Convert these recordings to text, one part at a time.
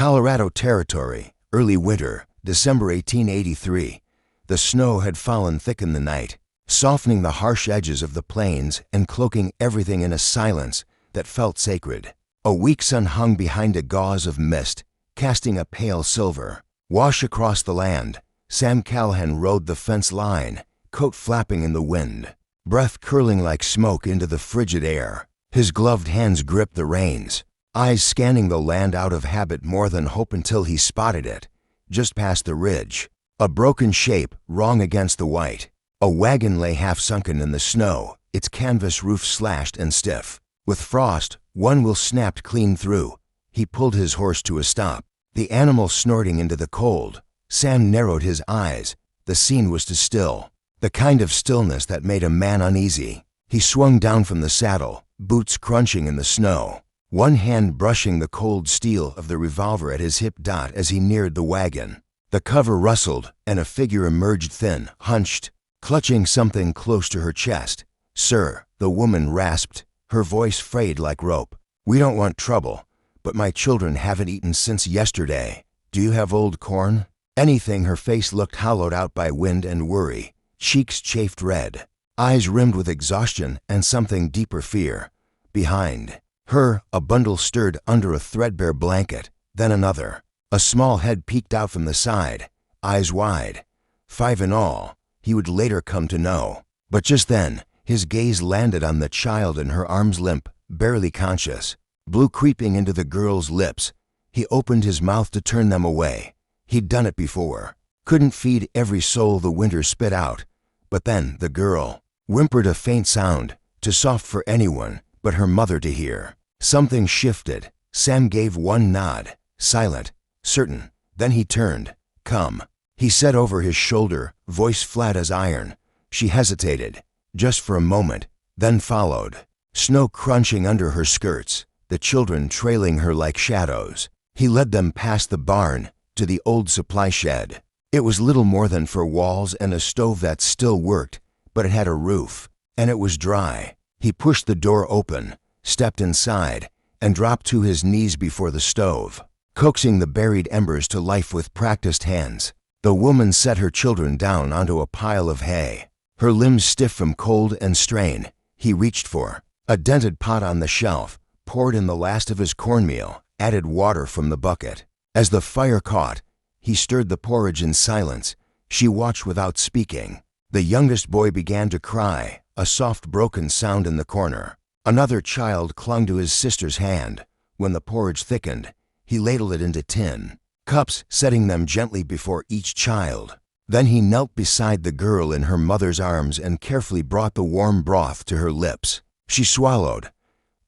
Colorado Territory, early winter, December 1883. The snow had fallen thick in the night, softening the harsh edges of the plains and cloaking everything in a silence that felt sacred. A weak sun hung behind a gauze of mist, casting a pale silver wash across the land. Sam Callahan rode the fence line, coat flapping in the wind, breath curling like smoke into the frigid air. His gloved hands gripped the reins, eyes scanning the land out of habit more than hope, until he spotted it, just past the ridge. A broken shape, wrong against the white. A wagon lay half-sunken in the snow, its canvas roof slashed and stiff. With frost, one wheel snapped clean through. He pulled his horse to a stop, the animal snorting into the cold. Sam narrowed his eyes. The scene was too still, the kind of stillness that made a man uneasy. He swung down from the saddle, boots crunching in the snow, one hand brushing the cold steel of the revolver at his hip. As he neared the wagon, the cover rustled, and a figure emerged, thin, hunched, clutching something close to her chest. "Sir," the woman rasped, her voice frayed like rope. "We don't want trouble, but my children haven't eaten since yesterday. Do you have old corn?" Anything. Her face looked hollowed out by wind and worry, cheeks chafed red, eyes rimmed with exhaustion and something deeper, fear. Behind her, a bundle stirred under a threadbare blanket, then another. A small head peeked out from the side, eyes wide. 5 in all, he would later come to know. But just then, his gaze landed on the child in her arms, limp, barely conscious, blue creeping into the girl's lips. He opened his mouth to turn them away. He'd done it before. Couldn't feed every soul the winter spit out. But then the girl whimpered a faint sound, too soft for anyone but her mother to hear. Something shifted. Sam gave one nod, silent, certain. Then he turned. "Come," he said over his shoulder, voice flat as iron. She hesitated, just for a moment, then followed, snow crunching under her skirts, the children trailing her like shadows. He led them past the barn, to the old supply shed. It was little more than 4 walls and a stove that still worked, but it had a roof, and it was dry. He pushed the door open, stepped inside, and dropped to his knees before the stove, coaxing the buried embers to life with practiced hands. The woman set her children down onto a pile of hay, her limbs stiff from cold and strain. He reached for a dented pot on the shelf, poured in the last of his cornmeal, added water from the bucket. As the fire caught, he stirred the porridge in silence. She watched without speaking. The youngest boy began to cry, a soft broken sound in the corner. Another child clung to his sister's hand. When the porridge thickened, he ladled it into tin cups, setting them gently before each child. Then he knelt beside the girl in her mother's arms and carefully brought the warm broth to her lips. She swallowed.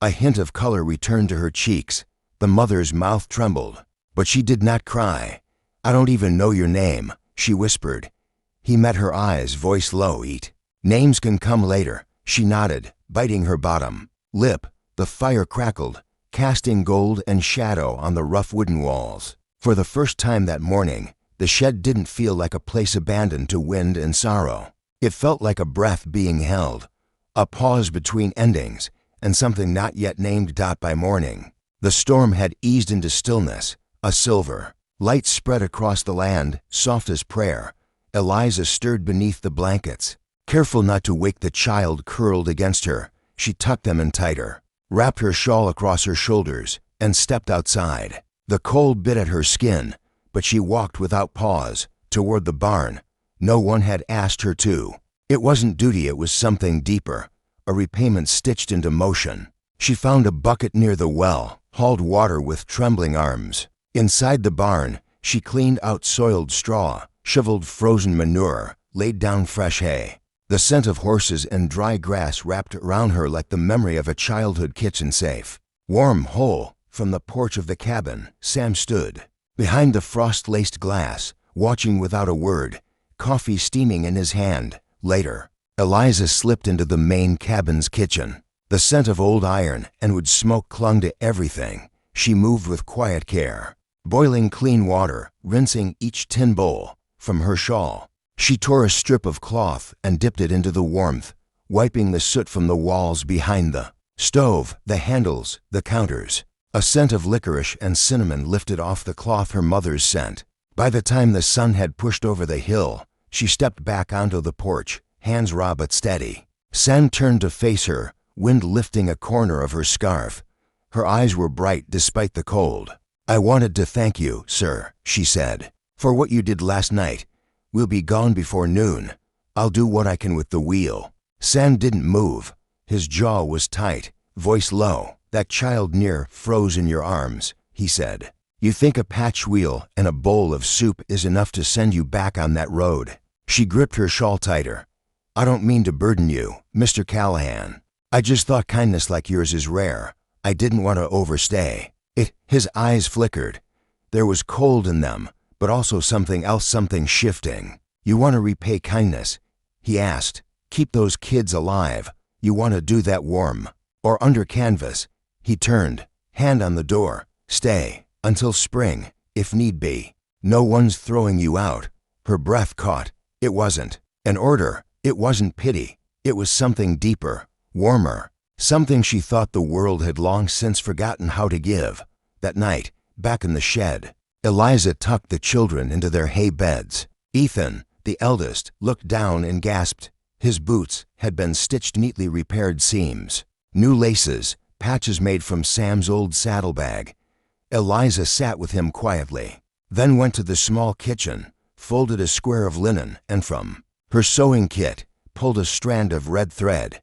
A hint of color returned to her cheeks. The mother's mouth trembled, but she did not cry. "I don't even know your name," she whispered. He met her eyes, voice low. "Eat. Names can come later." She nodded, biting her bottom lip. The fire crackled, casting gold and shadow on the rough wooden walls. For the first time that morning, the shed didn't feel like a place abandoned to wind and sorrow. It felt like a breath being held, a pause between endings, and something not yet named. By morning, the storm had eased into stillness. A silver light spread across the land, soft as prayer. Eliza stirred beneath the blankets, careful not to wake the child curled against her. She tucked them in tighter, wrapped her shawl across her shoulders, and stepped outside. The cold bit at her skin, but she walked without pause, toward the barn. No one had asked her to. It wasn't duty, it was something deeper, a repayment stitched into motion. She found a bucket near the well, hauled water with trembling arms. Inside the barn, she cleaned out soiled straw, shoveled frozen manure, laid down fresh hay. The scent of horses and dry grass wrapped around her like the memory of a childhood kitchen safe. Warm, whole, from the porch of the cabin, Sam stood behind the frost-laced glass, watching without a word, coffee steaming in his hand. Later, Eliza slipped into the main cabin's kitchen. The scent of old iron and wood smoke clung to everything. She moved with quiet care, boiling clean water, rinsing each tin bowl. From her shawl, she tore a strip of cloth and dipped it into the warmth, wiping the soot from the walls behind the stove, the handles, the counters. A scent of licorice and cinnamon lifted off the cloth her mother's scent. By the time the sun had pushed over the hill, she stepped back onto the porch, hands raw but steady. Sam turned to face her, wind lifting a corner of her scarf. Her eyes were bright despite the cold. "I wanted to thank you, sir," she said, "for what you did last night. We'll be gone before noon. I'll do what I can with the wheel." Sam didn't move. His jaw was tight, voice low. "That child near froze in your arms," he said. "You think a patch wheel and a bowl of soup is enough to send you back on that road?" She gripped her shawl tighter. "I don't mean to burden you, Mr. Callahan. I just thought kindness like yours is rare. I didn't want to overstay." His eyes flickered. There was cold in them, but also something else, something shifting. "You want to repay kindness?" he asked. "Keep those kids alive. You want to do that warm or under canvas?" He turned, hand on the door. "Stay until spring, if need be. No one's throwing you out." Her breath caught. It wasn't an order. It wasn't pity. It was something deeper, warmer, something she thought the world had long since forgotten how to give. That night, back in the shed, Eliza tucked the children into their hay beds. Ethan, the eldest, looked down and gasped. His boots had been stitched neatly repaired seams. New laces, patches made from Sam's old saddlebag. Eliza sat with him quietly, then went to the small kitchen, folded a square of linen, and from her sewing kit, pulled a strand of red thread.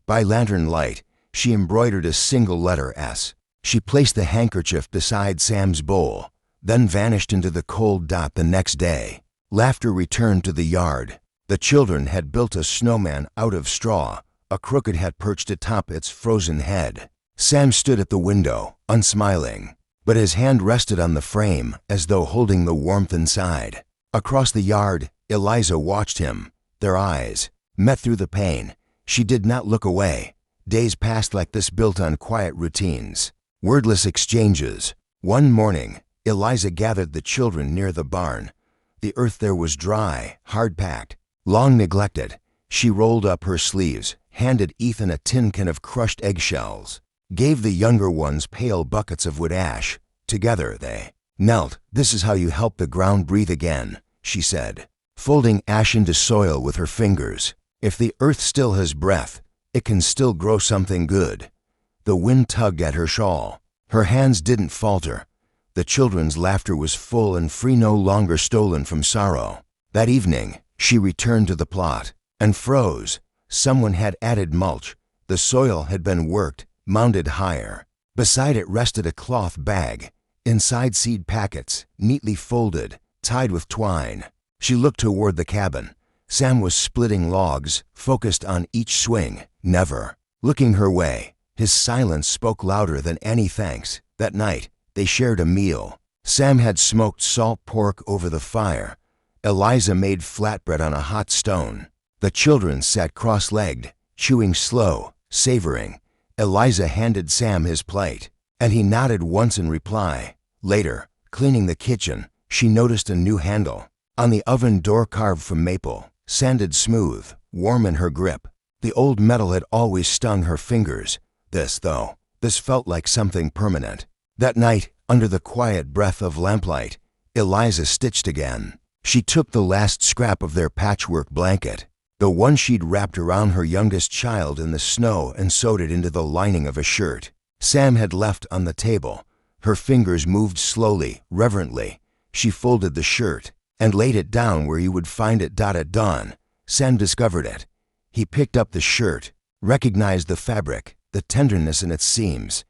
By lantern light, she embroidered a single letter S. She placed the handkerchief beside Sam's bowl, then vanished into the cold dot the next day. Laughter returned to the yard. The children had built a snowman out of straw. A crooked hat perched atop its frozen head. Sam stood at the window, unsmiling, but his hand rested on the frame as though holding the warmth inside. Across the yard, Eliza watched him. Their eyes met through the pane. She did not look away. Days passed like this, built on quiet routines, wordless exchanges. One morning, Eliza gathered the children near the barn. The earth there was dry, hard-packed, long neglected. She rolled up her sleeves, handed Ethan a tin can of crushed eggshells, gave the younger ones pale buckets of wood ash. Together they knelt. "This is how you help the ground breathe again," she said, folding ash into soil with her fingers. "If the earth still has breath, it can still grow something good." The wind tugged at her shawl. Her hands didn't falter. The children's laughter was full and free, no longer stolen from sorrow. That evening, she returned to the plot and froze. Someone had added mulch. The soil had been worked, mounded higher. Beside it rested a cloth bag. Inside, seed packets, neatly folded, tied with twine. She looked toward the cabin. Sam was splitting logs, focused on each swing, never looking her way. His silence spoke louder than any thanks. That night, they shared a meal. Sam had smoked salt pork over the fire. Eliza made flatbread on a hot stone. The children sat cross-legged, chewing slow, savoring. Eliza handed Sam his plate, and he nodded once in reply. Later, cleaning the kitchen, she noticed a new handle on the oven door, carved from maple, sanded smooth, warm in her grip. The old metal had always stung her fingers. This felt like something permanent. That night, under the quiet breath of lamplight, Eliza stitched again. She took the last scrap of their patchwork blanket, the one she'd wrapped around her youngest child in the snow, and sewed it into the lining of a shirt Sam had left on the table. Her fingers moved slowly, reverently. She folded the shirt and laid it down where you would find it. At dawn, Sam discovered it. He picked up the shirt, recognized the fabric, the tenderness in its seams.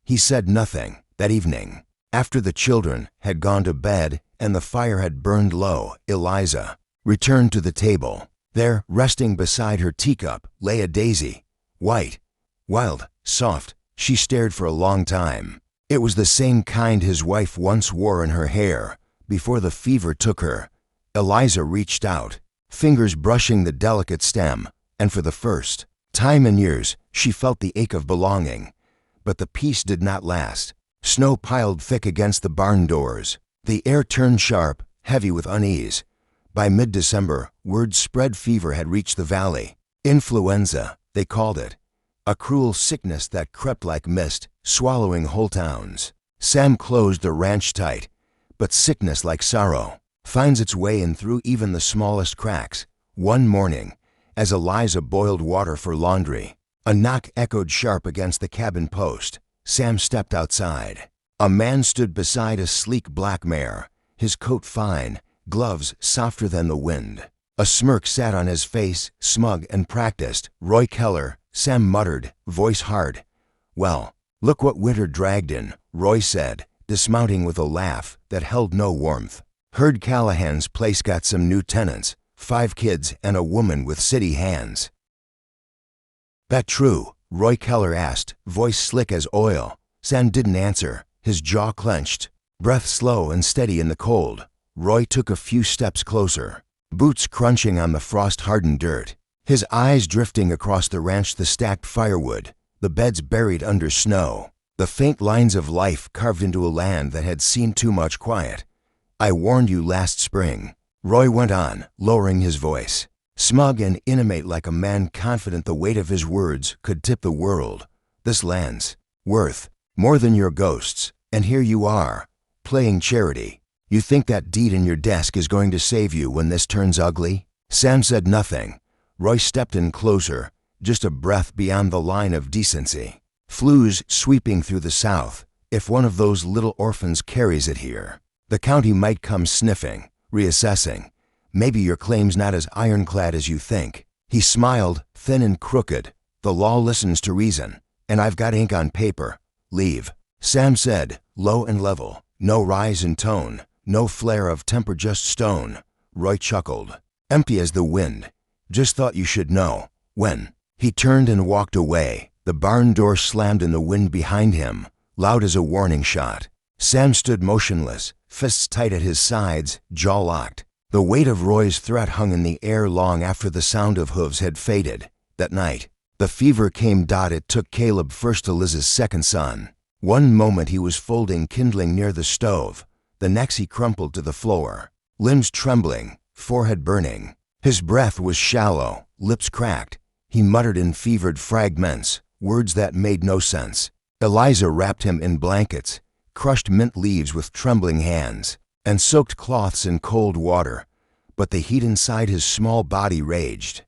He said nothing that evening. After the children had gone to bed and the fire had burned low, Eliza returned to the table. There, resting beside her teacup, lay a daisy. White, wild, soft. She stared for a long time. It was the same kind his wife once wore in her hair before the fever took her. Eliza reached out, fingers brushing the delicate stem, and for the first time in years, she felt the ache of belonging. But the peace did not last. Snow piled thick against the barn doors. The air turned sharp, heavy with unease. By mid-December, word spread fever had reached the valley. Influenza, they called it. a cruel sickness that crept like mist, swallowing whole towns. Sam closed the ranch tight, but sickness, like sorrow, finds its way in through even the smallest cracks. One morning, as Eliza boiled water for laundry, a knock echoed sharp against the cabin post. Sam stepped outside. A man stood beside a sleek black mare, his coat fine, gloves softer than the wind. A smirk sat on his face, smug and practiced. "Roy Keller," Sam muttered, voice hard. "Well, look what winter dragged in," Roy said, dismounting with a laugh that held no warmth. "Heard Callahan's place got some new tenants, 5 kids and a woman with city hands." "That true?" Roy Keller asked, voice slick as oil. Sam didn't answer, his jaw clenched, breath slow and steady in the cold. Roy took a few steps closer, boots crunching on the frost-hardened dirt, his eyes drifting across the ranch, the stacked firewood, the beds buried under snow, the faint lines of life carved into a land that had seen too much quiet. "I warned you last spring," Roy went on, lowering his voice, smug and intimate, like a man confident the weight of his words could tip the world. "This land's worth more than your ghosts, and here you are, playing charity. You think that deed in your desk is going to save you when this turns ugly?" Sam said nothing. Roy stepped in closer, just a breath beyond the line of decency. "Flu's sweeping through the South. If one of those little orphans carries it here, the county might come sniffing, reassessing. Maybe your claim's not as ironclad as you think." He smiled, thin and crooked. "The law listens to reason, and I've got ink on paper. Leave." Sam said, low and level, no rise in tone, no flare of temper, just stone. Roy chuckled, empty as the wind. "Just thought you should know." "When?" He turned and walked away. The barn door slammed in the wind behind him, loud as a warning shot. Sam stood motionless, fists tight at his sides, jaw locked. The weight of Roy's threat hung in the air long after the sound of hooves had faded. That night, the fever came. It took Caleb first to Liz's second son. One moment he was folding kindling near the stove. The next he crumpled to the floor, limbs trembling, forehead burning. His breath was shallow, lips cracked. He muttered in fevered fragments, words that made no sense. Eliza wrapped him in blankets, crushed mint leaves with trembling hands, and soaked cloths in cold water. But the heat inside his small body raged.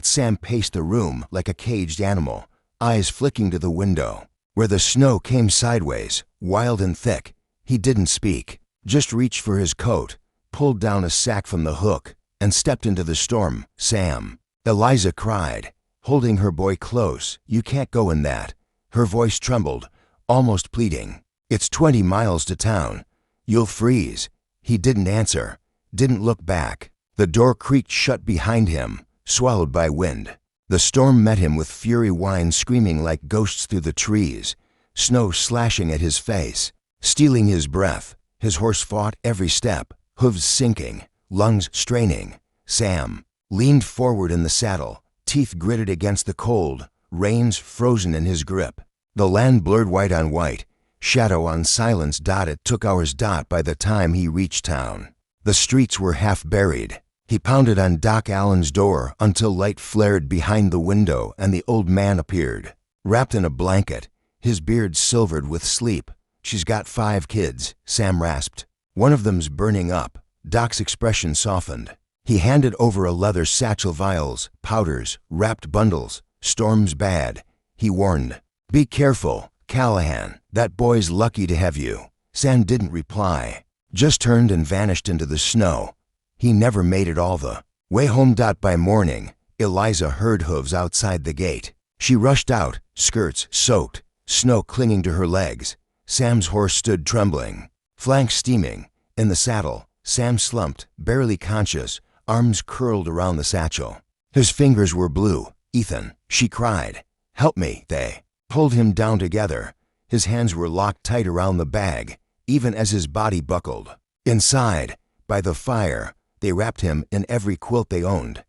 Sam paced the room like a caged animal, eyes flicking to the window, where the snow came sideways, wild and thick. He didn't speak, just reached for his coat, pulled down a sack from the hook, and stepped into the storm. "Sam!" Eliza cried, holding her boy close. "You can't go in that." Her voice trembled, almost pleading. "It's 20 miles to town. You'll freeze." He didn't answer, didn't look back. The door creaked shut behind him, swallowed by wind. The storm met him with fury, winds screaming like ghosts through the trees, snow slashing at his face, stealing his breath. His horse fought every step, hooves sinking, lungs straining. Sam leaned forward in the saddle, teeth gritted against the cold, reins frozen in his grip. The land blurred white on white, shadow on silence. It took hours. By the time he reached town, the streets were half buried. He pounded on Doc Allen's door until light flared behind the window and the old man appeared, wrapped in a blanket, his beard silvered with sleep. "She's got 5 kids, Sam rasped. "One of them's burning up." Doc's expression softened. He handed over a leather satchel, vials, powders, wrapped bundles. "Storm's bad," he warned. "Be careful, Callahan. That boy's lucky to have you." Sam didn't reply, just turned and vanished into the snow. He never made it all the way home. By morning, Eliza heard hooves outside the gate. She rushed out, skirts soaked, snow clinging to her legs. Sam's horse stood trembling, flanks steaming. In the saddle, Sam slumped, barely conscious, arms curled around the satchel. His fingers were blue. "Ethan," she cried. "Help me." They pulled him down together. His hands were locked tight around the bag, even as his body buckled. Inside, by the fire, they wrapped him in every quilt they owned.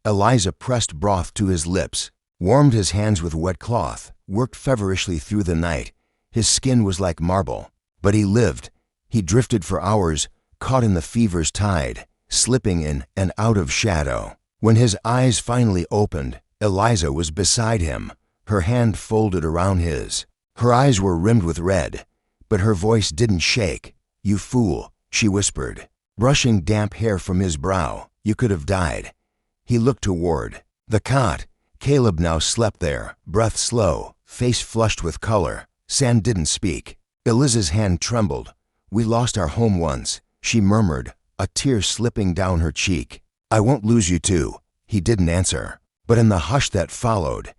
Eliza pressed broth to his lips, warmed his hands with wet cloth, worked feverishly through the night. His skin was like marble, but he lived. He drifted for hours, caught in the fever's tide, slipping in and out of shadow. When his eyes finally opened, Eliza was beside him, her hand folded around his. Her eyes were rimmed with red, but her voice didn't shake. "You fool," she whispered, brushing damp hair from his brow. "You could have died." He looked toward the cot. Caleb now slept there, breath slow, face flushed with color. Sam didn't speak. Eliza's hand trembled. "We lost our home once," she murmured, a tear slipping down her cheek. "I won't lose you too." He didn't answer. But in the hush that followed,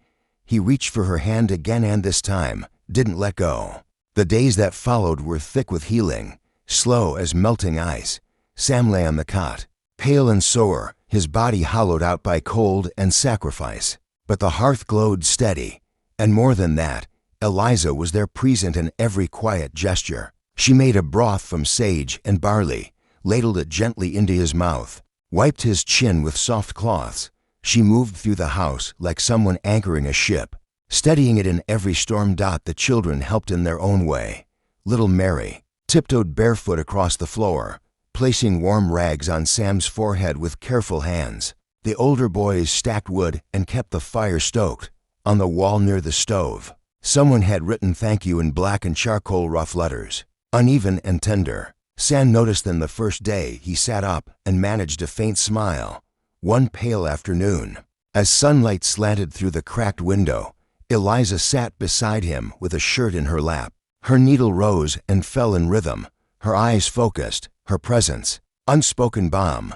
he reached for her hand again and this time didn't let go. The days that followed were thick with healing, slow as melting ice. Sam lay on the cot, pale and sore, his body hollowed out by cold and sacrifice. But the hearth glowed steady, and more than that, Eliza was there present in every quiet gesture. She made a broth from sage and barley, ladled it gently into his mouth, wiped his chin with soft cloths. She moved through the house like someone anchoring a ship, steadying it in every storm. The children helped in their own way. Little Mary tiptoed barefoot across the floor, placing warm rags on Sam's forehead with careful hands. The older boys stacked wood and kept the fire stoked. On the wall near the stove, someone had written "thank you" in black and charcoal rough letters, uneven and tender. Sam noticed them the first day he sat up and managed a faint smile. One pale afternoon, as sunlight slanted through the cracked window, Eliza sat beside him with a shirt in her lap. Her needle rose and fell in rhythm, her eyes focused, her presence unspoken balm.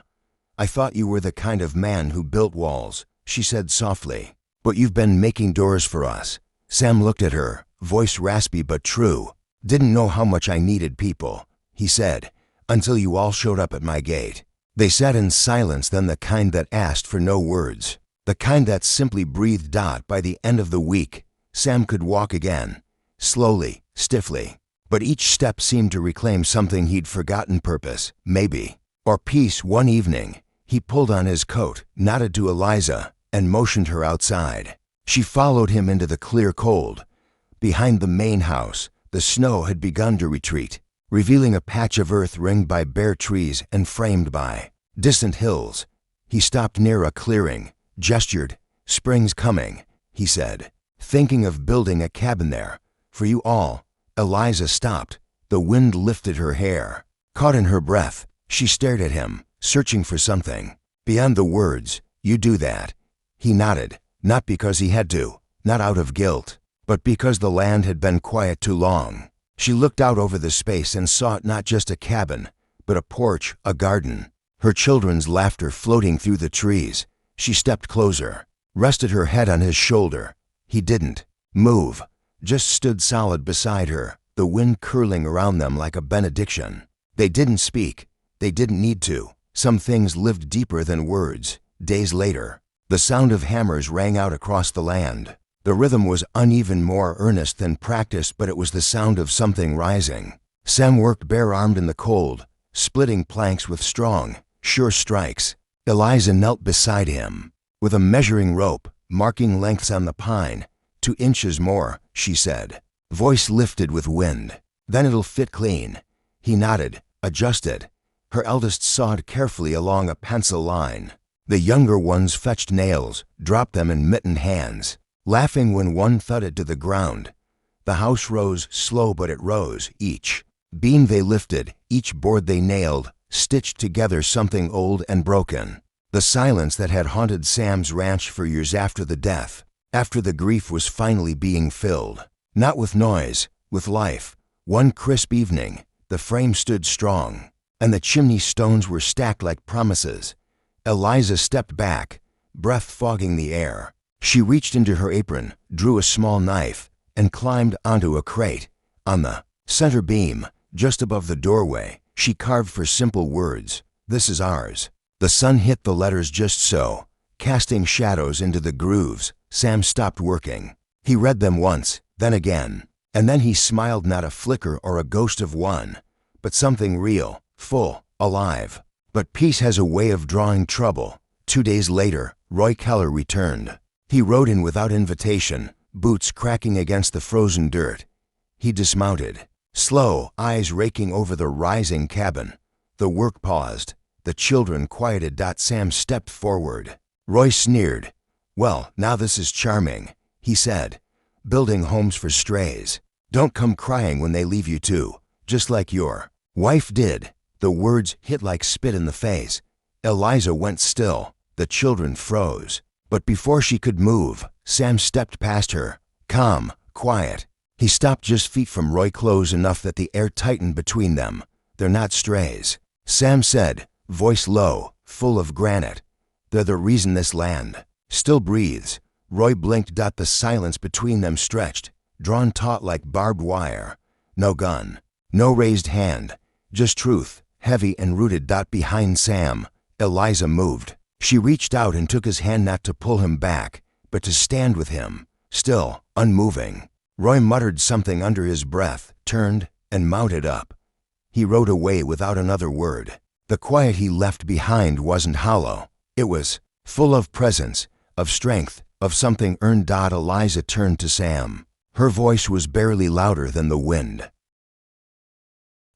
"I thought you were the kind of man who built walls," she said softly. "But you've been making doors for us." Sam looked at her, voice raspy but true. "Didn't know how much I needed people," he said, "until you all showed up at my gate." They sat in silence, then the kind that asked for no words, the kind that simply breathed. By the end of the week, Sam could walk again, slowly, stiffly. But each step seemed to reclaim something he'd forgotten: purpose, maybe, or peace. One evening, he pulled on his coat, nodded to Eliza, and motioned her outside. She followed him into the clear cold. Behind the main house, the snow had begun to retreat, revealing a patch of earth ringed by bare trees and framed by distant hills. He stopped near a clearing, gestured. "Spring's coming," he said, "thinking of building a cabin there. For you all." Eliza stopped. The wind lifted her hair. Caught in her breath, she stared at him, searching for something beyond the words. "You do that." He nodded, not because he had to, not out of guilt, but because the land had been quiet too long. She looked out over the space and saw it not just a cabin, but a porch, a garden, her children's laughter floating through the trees. She stepped closer, rested her head on his shoulder. He didn't move, just stood solid beside her, the wind curling around them like a benediction. They didn't speak. They didn't need to. Some things lived deeper than words. Days later, the sound of hammers rang out across the land. The rhythm was uneven, more earnest than practiced, but it was the sound of something rising. Sam worked bare-armed in the cold, splitting planks with strong, sure strikes. Eliza knelt beside him, with a measuring rope, marking lengths on the pine. 2 inches more, she said, voice lifted with wind. "Then it'll fit clean." He nodded, adjusted. Her eldest sawed carefully along a pencil line. The younger ones fetched nails, dropped them in mittened hands, laughing when one thudded to the ground. The house rose, slow, but it rose. Each beam they lifted, each board they nailed, stitched together something old and broken. The silence that had haunted Sam's ranch for years after the death, after the grief, was finally being filled. Not with noise, with life. One crisp evening, the frame stood strong, and the chimney stones were stacked like promises. Eliza stepped back, breath fogging the air. She reached into her apron, drew a small knife, and climbed onto a crate. On the center beam, just above the doorway, she carved for simple words, "This is ours." The sun hit the letters just so, casting shadows into the grooves. Sam stopped working. He read them once, then again, and then he smiled, not a flicker or a ghost of one, but something real, full, alive. But peace has a way of drawing trouble. 2 days later, Roy Keller returned. He rode in without invitation, boots cracking against the frozen dirt. He dismounted, slow, eyes raking over the rising cabin. The work paused. The children quieted. Sam stepped forward. Roy sneered. "Well, now this is charming," he said, building homes for strays. Don't come crying when they leave you too, just like your wife did. The words hit like spit in the face. Eliza went still. The children froze. But before she could move, Sam stepped past her. Calm, quiet. He stopped just feet from Roy, close enough that the air tightened between them. They're not strays, Sam said, voice low, full of granite. They're the reason this land still breathes. Roy blinked. The silence between them stretched, drawn taut like barbed wire. No gun, no raised hand, just truth, heavy and rooted. Behind Sam, Eliza moved. She reached out and took his hand, not to pull him back, but to stand with him, still, unmoving. Roy muttered something under his breath, turned, and mounted up. He rode away without another word. The quiet he left behind wasn't hollow. It was full of presence, of strength, of something earned. Eliza turned to Sam. Her voice was barely louder than the wind.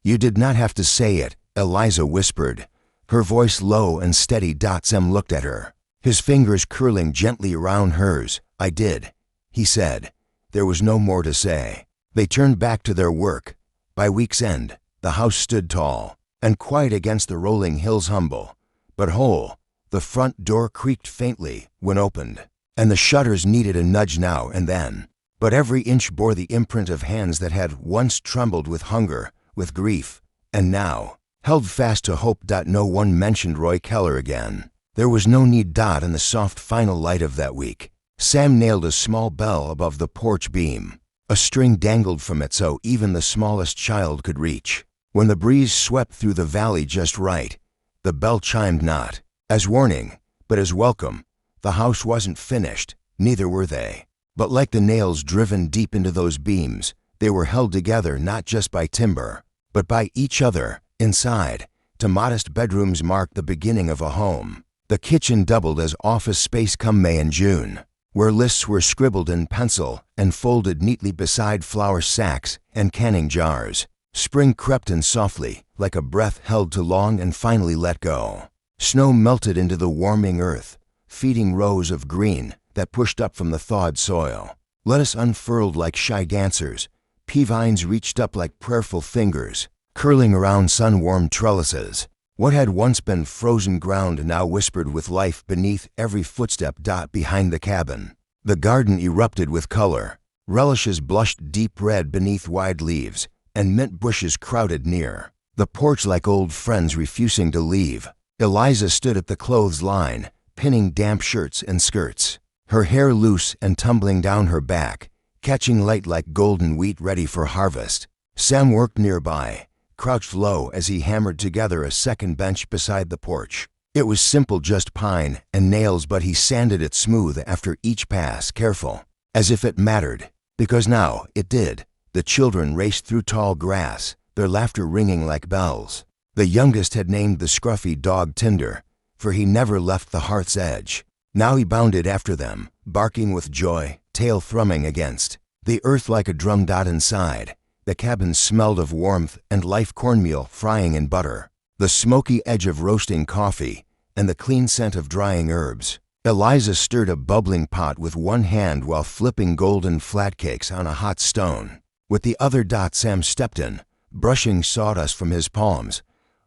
You did not have to say it, Eliza whispered, her voice low and steady. Sam looked at her, his fingers curling gently around hers. I did, he said. There was no more to say. They turned back to their work. By week's end, the house stood tall and quiet against the rolling hills, humble but whole. The front door creaked faintly when opened, and the shutters needed a nudge now and then. But every inch bore the imprint of hands that had once trembled with hunger, with grief, and now held fast to hope. No one mentioned Roy Keller again. There was no need. In the soft final light of that week, Sam nailed a small bell above the porch beam. A string dangled from it so even the smallest child could reach. When the breeze swept through the valley just right, the bell chimed, not as warning, but as welcome. The house wasn't finished, neither were they. But like the nails driven deep into those beams, they were held together not just by timber, but by each other. Inside, two modest bedrooms marked the beginning of a home. The kitchen doubled as office space come May and June, where lists were scribbled in pencil and folded neatly beside flour sacks and canning jars. Spring crept in softly, like a breath held too long and finally let go. Snow melted into the warming earth, feeding rows of green that pushed up from the thawed soil. Lettuce unfurled like shy dancers. Pea vines reached up like prayerful fingers, curling around sun-warmed trellises. What had once been frozen ground now whispered with life beneath every footstep. Behind the cabin, the garden erupted with color. Relishes blushed deep red beneath wide leaves, and mint bushes crowded near. The porch like old friends refusing to leave. Eliza stood at the clothes line, pinning damp shirts and skirts, her hair loose and tumbling down her back, catching light like golden wheat ready for harvest. Sam worked nearby, crouched low as he hammered together a second bench beside the porch. It was simple, just pine and nails, but he sanded it smooth after each pass, careful, as if it mattered, because now it did. The children raced through tall grass, their laughter ringing like bells. The youngest had named the scruffy dog Tinder, for he never left the hearth's edge. Now he bounded after them, barking with joy, tail thrumming against the earth like a drum. Inside, the cabin smelled of warmth and life, cornmeal frying in butter, the smoky edge of roasting coffee, and the clean scent of drying herbs. Eliza stirred a bubbling pot with one hand while flipping golden flatcakes on a hot stone. With the other, Sam stepped in, brushing sawdust from his palms.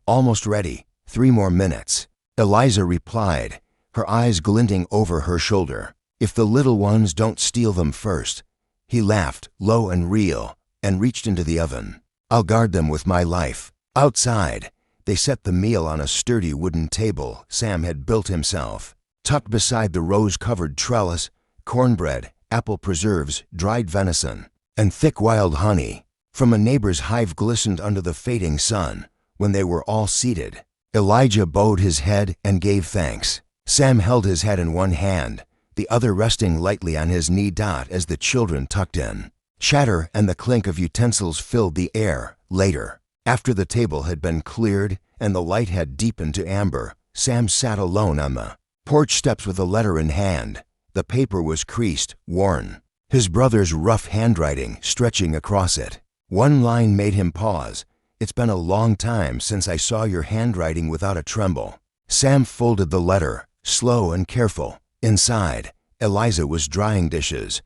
Almost ready, 3 more minutes. Eliza replied, her eyes glinting over her shoulder. If the little ones don't steal them first. He laughed, low and real, and reached into the oven. I'll guard them with my life. Outside, they set the meal on a sturdy wooden table Sam had built himself. Tucked beside the rose-covered trellis, cornbread, apple preserves, dried venison, and thick wild honey from a neighbor's hive glistened under the fading sun. When they were all seated, Elijah bowed his head and gave thanks. Sam held his head in one hand, the other resting lightly on his knee. As the children tucked in, chatter and the clink of utensils filled the air. Later, after the table had been cleared and the light had deepened to amber, Sam sat alone on the porch steps with a letter in hand. The paper was creased, worn, his brother's rough handwriting stretching across it. One line made him pause. It's been a long time since I saw your handwriting without a tremble. Sam folded the letter, slow and careful. Inside, Eliza was drying dishes.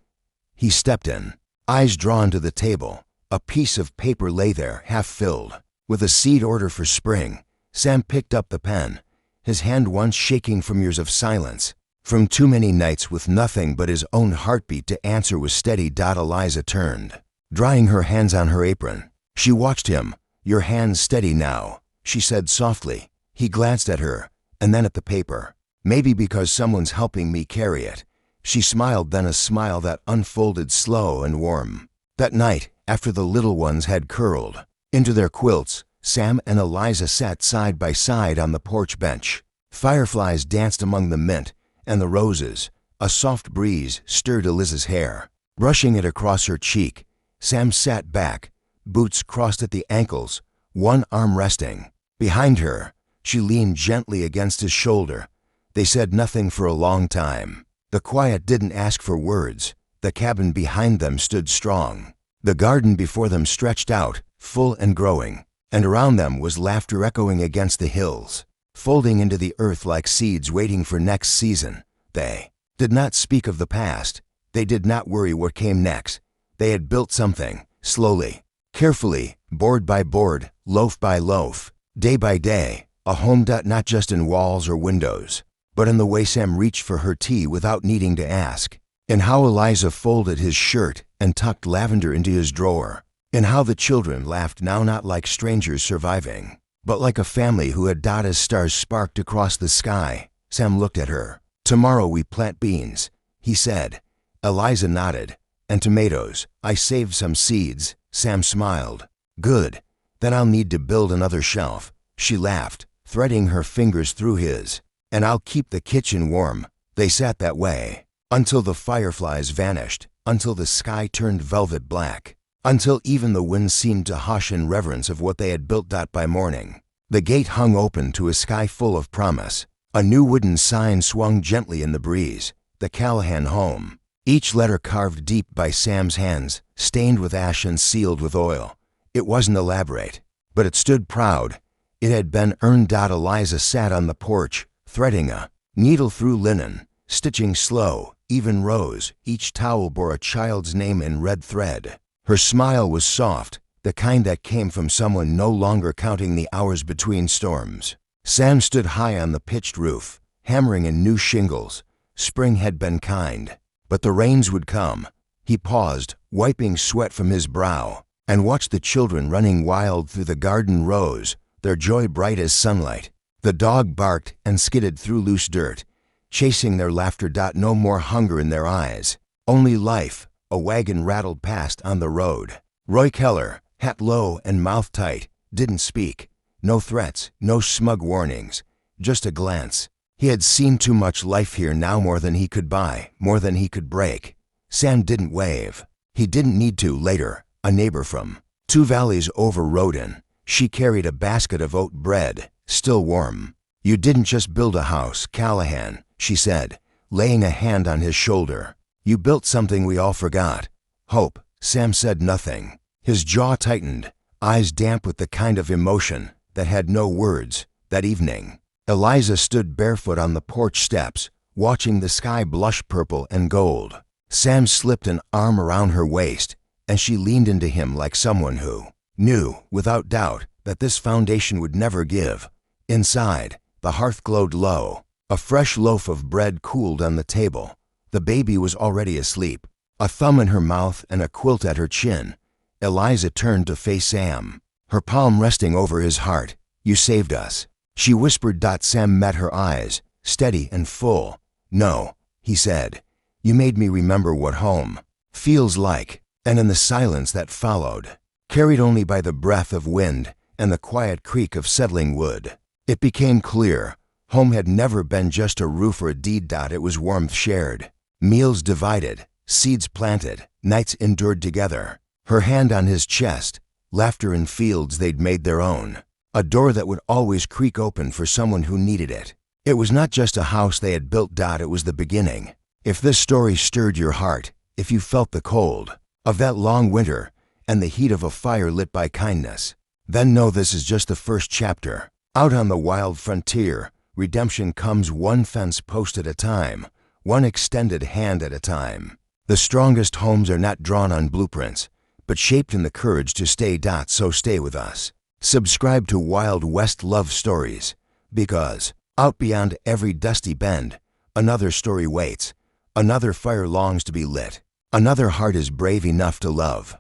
He stepped in, eyes drawn to the table. A piece of paper lay there, half filled. With a seed order for spring, Sam picked up the pen, his hand once shaking from years of silence. From too many nights with nothing but his own heartbeat to answer was steady. Eliza turned, drying her hands on her apron. She watched him. "Your hand's steady now," she said softly. He glanced at her, and then at the paper. "Maybe because someone's helping me carry it." She smiled, then a smile that unfolded slow and warm. That night, after the little ones had curled into their quilts, Sam and Eliza sat side by side on the porch bench. Fireflies danced among the mint and the roses. A soft breeze stirred Eliza's hair, brushing it across her cheek. Sam sat back, boots crossed at the ankles, one arm resting. Behind her, she leaned gently against his shoulder. They said nothing for a long time. The quiet didn't ask for words. The cabin behind them stood strong. The garden before them stretched out, full and growing, and around them was laughter echoing against the hills, folding into the earth like seeds waiting for next season. They did not speak of the past. They did not worry what came next. They had built something, slowly, carefully, board by board, loaf by loaf, day by day, a home not just in walls or windows, but in the way Sam reached for her tea without needing to ask, in how Eliza folded his shirt and tucked lavender into his drawer, in how the children laughed now not like strangers surviving, but like a family who had died as stars sparked across the sky. Sam looked at her. "Tomorrow we plant beans," he said. Eliza nodded. "And tomatoes. I saved some seeds." Sam smiled. "Good. Then I'll need to build another shelf." She laughed, threading her fingers through his. "And I'll keep the kitchen warm." They sat that way until the fireflies vanished, until the sky turned velvet black, until even the wind seemed to hush in reverence of what they had built. By morning, the gate hung open to a sky full of promise. A new wooden sign swung gently in the breeze. The Callahan home. Each letter carved deep by Sam's hands, stained with ash and sealed with oil. It wasn't elaborate, but it stood proud. It had been earned. Eliza sat on the porch, threading a needle through linen, stitching slow, even rows. Each towel bore a child's name in red thread. Her smile was soft, the kind that came from someone no longer counting the hours between storms. Sam stood high on the pitched roof, hammering in new shingles. Spring had been kind, but the rains would come. He paused, wiping sweat from his brow, and watched the children running wild through the garden rows, their joy bright as sunlight. The dog barked and skidded through loose dirt, chasing their laughter. No more hunger in their eyes, only life. A wagon rattled past on the road. Roy Keller, hat low and mouth tight, didn't speak. No threats, no smug warnings, just a glance. He had seen too much life here now, more than he could buy, more than he could break. Sam didn't wave. He didn't need to. Later, a neighbor from 2 valleys over rode in. She carried a basket of oat bread, still warm. "You didn't just build a house, Callahan," she said, laying a hand on his shoulder. "You built something we all forgot. Hope." Sam said nothing. His jaw tightened, eyes damp with the kind of emotion that had no words. That evening, Eliza stood barefoot on the porch steps, watching the sky blush purple and gold. Sam slipped an arm around her waist, and she leaned into him like someone who knew, without doubt, that this foundation would never give. Inside, the hearth glowed low. A fresh loaf of bread cooled on the table. The baby was already asleep, a thumb in her mouth and a quilt at her chin. Eliza turned to face Sam, her palm resting over his heart. "You saved us," she whispered. Sam met her eyes, steady and full. "No," he said. "You made me remember what home feels like." And in the silence that followed, carried only by the breath of wind and the quiet creak of settling wood, it became clear. Home had never been just a roof or a deed. It was warmth shared, meals divided, seeds planted, nights endured together. Her hand on his chest, laughter in fields they'd made their own. A door that would always creak open for someone who needed it. It was not just a house they had built. It was the beginning. If this story stirred your heart, if you felt the cold of that long winter and the heat of a fire lit by kindness, then know this is just the first chapter. Out on the wild frontier, redemption comes one fence post at a time, one extended hand at a time. The strongest homes are not drawn on blueprints, but shaped in the courage to stay. So stay with us. Subscribe to Wild West Love Stories, because out beyond every dusty bend, another story waits, another fire longs to be lit, another heart is brave enough to love.